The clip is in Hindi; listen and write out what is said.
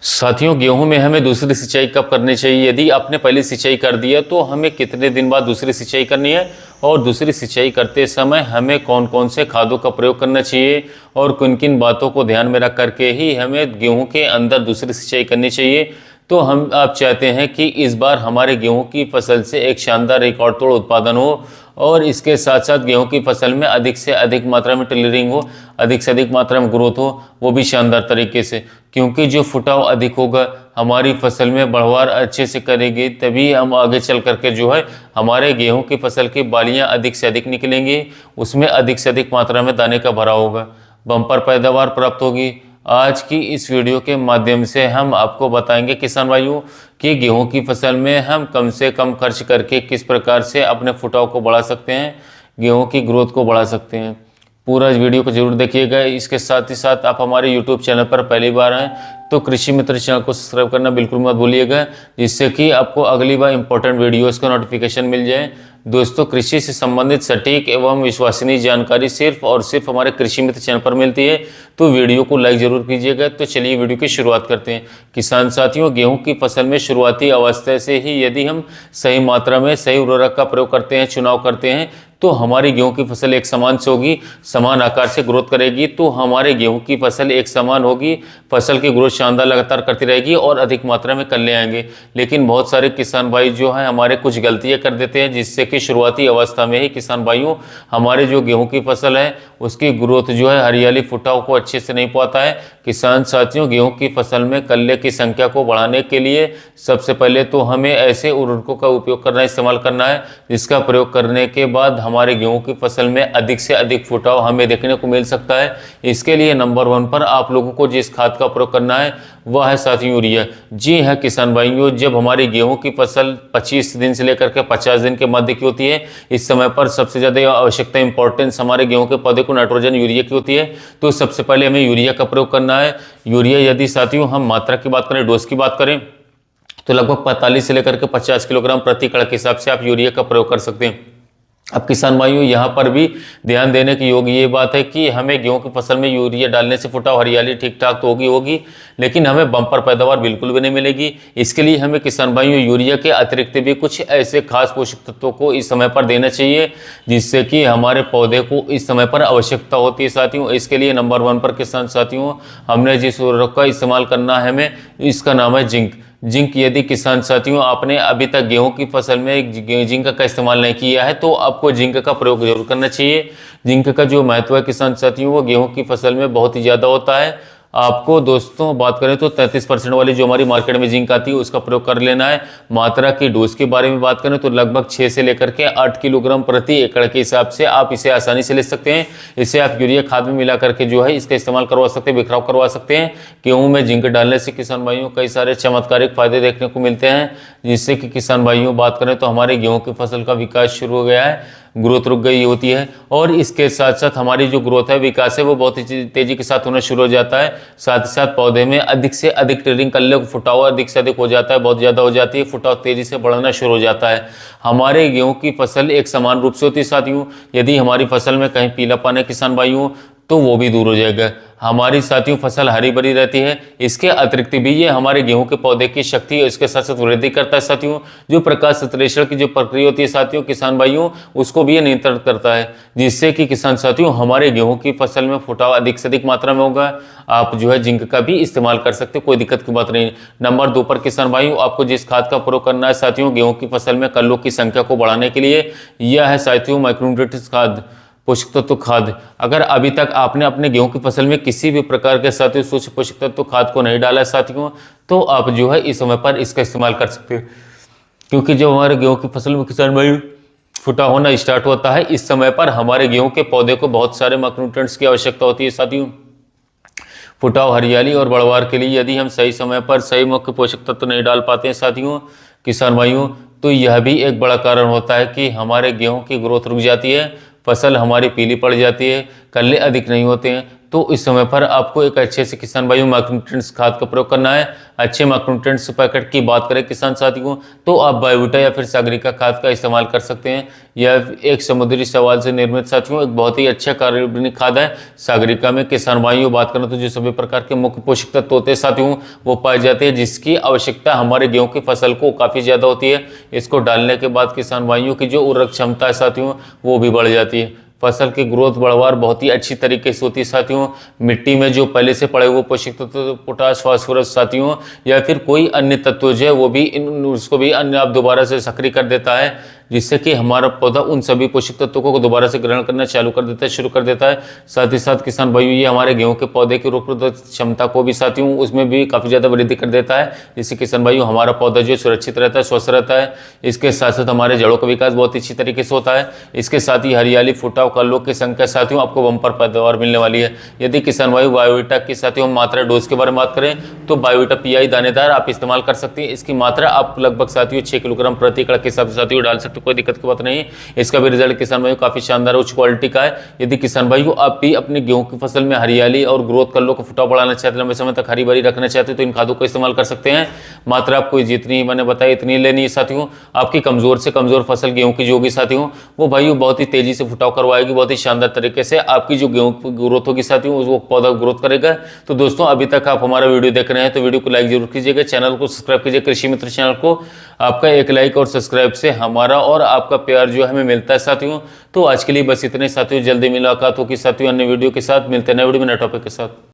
साथियों, गेहूं में हमें दूसरी सिंचाई कब करनी चाहिए? यदि आपने पहली सिंचाई कर दी है तो हमें कितने दिन बाद दूसरी सिंचाई करनी है, और दूसरी सिंचाई करते समय हमें कौन कौन से खादों का प्रयोग करना चाहिए और किन किन बातों को ध्यान में रख करके ही हमें गेहूं के अंदर दूसरी सिंचाई करनी चाहिए। तो आप चाहते हैं कि इस बार हमारे गेहूं की फसल से एक शानदार रिकॉर्ड तोड़ उत्पादन हो और इसके साथ साथ गेहूं की फसल में अधिक से अधिक मात्रा में टिलरिंग हो, अधिक से अधिक मात्रा में ग्रोथ हो, वो भी शानदार तरीके से। क्योंकि जो फुटाव अधिक होगा हमारी फसल में बढ़वार अच्छे से करेगी, तभी हम आगे चल करके जो है हमारे गेहूं की फसल की बालियां अधिक से अधिक निकलेंगी, उसमें अधिक से अधिक मात्रा में दाने का भरा होगा, बम्पर पैदावार प्राप्त होगी। आज की इस वीडियो के माध्यम से हम आपको बताएंगे किसान भाइयों कि गेहूं की फसल में हम कम से कम खर्च करके किस प्रकार से अपने फुटाव को बढ़ा सकते हैं, गेहूं की ग्रोथ को बढ़ा सकते हैं। पूरा इस वीडियो को जरूर देखिएगा। इसके साथ ही साथ आप हमारे यूट्यूब चैनल पर पहली बार आएँ तो कृषि मित्र चैनल को सब्सक्राइब करना बिल्कुल मत भूलिएगा, जिससे कि आपको अगली बार इंपॉर्टेंट वीडियोस का नोटिफिकेशन मिल जाए। दोस्तों, कृषि से संबंधित सटीक एवं विश्वसनीय जानकारी सिर्फ और सिर्फ हमारे कृषि मित्र चैनल पर मिलती है, तो वीडियो को लाइक जरूर कीजिएगा। तो चलिए वीडियो की शुरुआत करते हैं। किसान साथियों, गेहूं की फसल में शुरुआती अवस्था से ही यदि हम सही मात्रा में सही उर्वरक का प्रयोग करते हैं, चुनाव करते हैं, तो हमारी गेहूं की फसल एक समान से होगी, समान आकार से ग्रोथ करेगी। तो हमारे गेहूं की फसल एक समान होगी, फसल की ग्रोथ शानदार लगातार करती रहेगी और अधिक मात्रा में कल ले आएंगे। लेकिन बहुत सारे किसान भाई जो है हमारे कुछ गलतियां कर देते हैं, जिससे कि शुरुआती अवस्था में ही किसान भाइयों हमारे जो गेहूं की फसल है उसकी ग्रोथ जो है हरियाली फुटाव को अच्छे से नहीं पाता है। किसान साथियों, गेहूं की फसल में कल्ले की संख्या को बढ़ाने के लिए सबसे पहले तो हमें ऐसे उर्वरकों का उपयोग करना, इस्तेमाल करना है जिसका प्रयोग करने के बाद हमारे गेहूं की फसल में अधिक से अधिक फुटाव हमें देखने को मिल सकता है। इसके लिए नंबर 1 पर आप लोगों को जिस खाद का प्रयोग करना है वह है साथियों यूरिया। जी हाँ किसान भाइयों, जब हमारी गेहूं की फसल 25 दिन से लेकर के 50 दिन के मध्य की होती है, इस समय पर सबसे ज़्यादा आवश्यकता इंपॉर्टेंस हमारे गेहूं के पौधे को नाइट्रोजन यूरिया की होती है। तो सबसे पहले हमें यूरिया का प्रयोग करना है। यूरिया यदि साथियों हम मात्रा की बात करें, डोज की बात करें, तो लगभग 45 से लेकर के 50 किलोग्राम प्रति कड़ के हिसाब से आप यूरिया का प्रयोग कर सकते हैं। अब किसान भाइयों, यहाँ पर भी ध्यान देने की योग्य ये बात है कि हमें गेहूं की फसल में यूरिया डालने से फुटाव हरियाली ठीक ठाक तो होगी, लेकिन हमें बम्पर पैदावार बिल्कुल भी नहीं मिलेगी। इसके लिए हमें किसान भाइयों यूरिया के अतिरिक्त भी कुछ ऐसे खास पोषक तत्वों को इस समय पर देना चाहिए जिससे कि हमारे पौधे को इस समय पर आवश्यकता होती है साथियों। इसके लिए नंबर 1 पर किसान साथियों हमने जिस उर्वरक का इस्तेमाल करना है हमें, इसका नाम है जिंक। जिंक यदि किसान साथियों आपने अभी तक गेहूं की फसल में जिंक का इस्तेमाल नहीं किया है तो आपको जिंक का प्रयोग जरूर करना चाहिए। जिंक का जो महत्व है किसान साथियों वो गेहूं की फसल में बहुत ही ज़्यादा होता है। आपको दोस्तों बात करें तो 33% वाली जो हमारी मार्केट में जिंक आती है उसका प्रयोग कर लेना है। मात्रा की डोज के बारे में बात करें तो लगभग 6 से लेकर के 8 किलोग्राम प्रति एकड़ के हिसाब से आप इसे आसानी से ले सकते हैं। इसे आप यूरिया खाद में मिला करके जो है इसका इस्तेमाल करवा सकते हैं, बिखराव करवा सकते हैं। गेहूं में जिंक डालने से किसान भाइयों कई सारे चमत्कारिक फायदे देखने को मिलते हैं, जिससे कि किसान भाइयों बात करें तो हमारे गेहूं की फसल का विकास शुरू हो गया है, ग्रोथ रुक गई होती है, और इसके साथ साथ हमारी जो ग्रोथ है, विकास है, वो बहुत ही तेजी के साथ होना शुरू हो जाता है। साथ ही साथ पौधे में अधिक से अधिक टिलरिंग कल्ले फुटाव अधिक से अधिक हो जाता है, बहुत ज़्यादा हो जाती है, फुटाव तेजी से बढ़ना शुरू हो जाता है। हमारे गेहूं की फसल एक समान रूप से होती है साथियों। यदि हमारी फसल में कहीं पीलापन है किसान भाइयों तो वो भी दूर हो जाएगा। हमारी साथियों फसल हरी भरी रहती है। इसके अतिरिक्त भी ये हमारे गेहूं के पौधे की शक्ति और इसके साथ साथ वृद्धि करता है साथियों। जो प्रकाश संश्लेषण की जो प्रक्रिया होती है साथियों किसान भाइयों, उसको भी ये नियंत्रित करता है, जिससे कि किसान साथियों हमारे गेहूं की फसल में फुटाव अधिक से अधिक मात्रा में होगा। आप जो है जिंक का भी इस्तेमाल कर सकते हो, कोई दिक्कत की बात नहीं। नंबर 2 पर किसान भाइयों आपको जिस खाद का प्रयोग करना है साथियों गेहूं की फसल में कल्लों की संख्या को बढ़ाने के लिए, यह है साथियों माइक्रोन्यूट्रिएंट्स खाद, पोषक तत्व खाद। अगर अभी तक आपने अपने गेहूं की फसल में किसी भी प्रकार के साथियों सूक्ष्म पोषक तत्व खाद को नहीं डाला है साथियों, तो आप जो है इस समय पर इसका इस्तेमाल कर सकते हैं। क्योंकि जब हमारे गेहूं की फसल में किसान भाई फुटा होना स्टार्ट होता है, इस समय पर हमारे गेहूं के पौधे को बहुत सारे माइक्रोन्यूट्रिएंट्स की आवश्यकता होती है साथियों। फुटाव, हरियाली और बढ़वार के लिए यदि हम सही समय पर सही मुख्य पोषक तत्व नहीं डाल पाते हैं साथियों किसान भाइयों, तो यह भी एक बड़ा कारण होता है कि हमारे गेहूं की ग्रोथ रुक जाती है, फसल हमारी पीली पड़ जाती है, कल्ले अधिक नहीं होते हैं। तो इस समय पर आपको एक अच्छे से किसान भाइयों माइक्रोन्यूट्रिएंट्स खाद का प्रयोग करना है। अच्छे माइक्रोन्यूट्रिएंट्स पैकेट की बात करें किसान साथियों, तो आप बायोवीटा या फिर सागरिका खाद का इस्तेमाल कर सकते हैं। यह एक समुद्री शैवाल से निर्मित साथियों एक बहुत ही अच्छा कार्बनिक खाद है। सागरिका में किसान भाइयों बात करें तो जो सभी प्रकार के मुख्य पोषक तत्व होते हैं साथियों वो पाए जाते हैं, जिसकी आवश्यकता हमारे गेहूं की फसल को काफ़ी ज़्यादा होती है। इसको डालने के बाद किसान भाइयों की जो उर्वरक क्षमता है साथियों वो भी बढ़ जाती है। फसल की ग्रोथ बढ़वार बहुत ही अच्छी तरीके से होती है साथियों। मिट्टी में जो पहले से पड़े हुए पोषक तत्व पोटाश फास्फोरस साथियों या फिर कोई अन्य तत्व जो है वो भी उसको भी अन्य आप दोबारा से सक्रिय कर देता है, जिससे कि हमारा पौधा उन सभी पोषक तत्वों को दोबारा से ग्रहण करना चालू कर देता है, शुरू कर देता है। साथ ही साथ किसान भाइयों ये हमारे गेहूं के पौधे की रोग प्रतिरोधक क्षमता को भी साथियों उसमें भी काफ़ी ज़्यादा वृद्धि कर देता है, जिससे किसान भाइयों हमारा पौधा जो सुरक्षित रहता है, स्वस्थ रहता है। इसके साथ साथ हमारे जड़ों का विकास बहुत अच्छी तरीके से होता है। इसके साथ ही हरियाली फुटाव कल्लों की संख्या साथियों आपको बम्पर पैदावार मिलने वाली है। यदि किसान भाई बायोवीटा की साथियों मात्रा डोज के बारे में बात करें तो बायोवीटा पीआई दानेदार आप इस्तेमाल कर सकते हैं। इसकी मात्रा आप लगभग साथियों 6 किलोग्राम प्रति एकड़ के हिसाब से साथियों डाल सकते हो, कोई दिक्कत की बात नहीं। इसका भी रिजल्ट किसान भाइयों काफी शानदार उच्च क्वालिटी का है। यदि किसान भाइयों आप भी अपनी गेहूं की फसल में हरियाली और ग्रोथ कल्लों को फुटाव बढ़ाना चाहते हैं, लंबे समय तक हरी भरी रखना चाहते हैं तो इन खादों को इस्तेमाल कर सकते हैं। मात्रा आपको जितनी मैंने बताई इतनी लेनी है साथियों। आपकी कमजोर से कमजोर फसल गेहूं की जो होगी साथियों वो भाइयों बहुत ही तेजी से फुटाव करवाएगी, बहुत ही शानदार तरीके से आपकी जो गेहूं की ग्रोथ होगी साथियों वो पौधा ग्रोथ करेगा। तो दोस्तों अभी तक आप हमारा वीडियो देख रहे हैं तो वीडियो को लाइक जरूर कीजिएगा, चैनल को सब्सक्राइब कीजिए कृषि मित्र चैनल को। आपका एक लाइक और सब्सक्राइब से हमारा और आपका प्यार जो हमें मिलता है साथियों। तो आज के लिए बस इतने साथियों, जल्दी मुलाकात होगी साथियों अन्य वीडियो के साथ। मिलते हैं नए वीडियो में नए टॉपिक के साथ।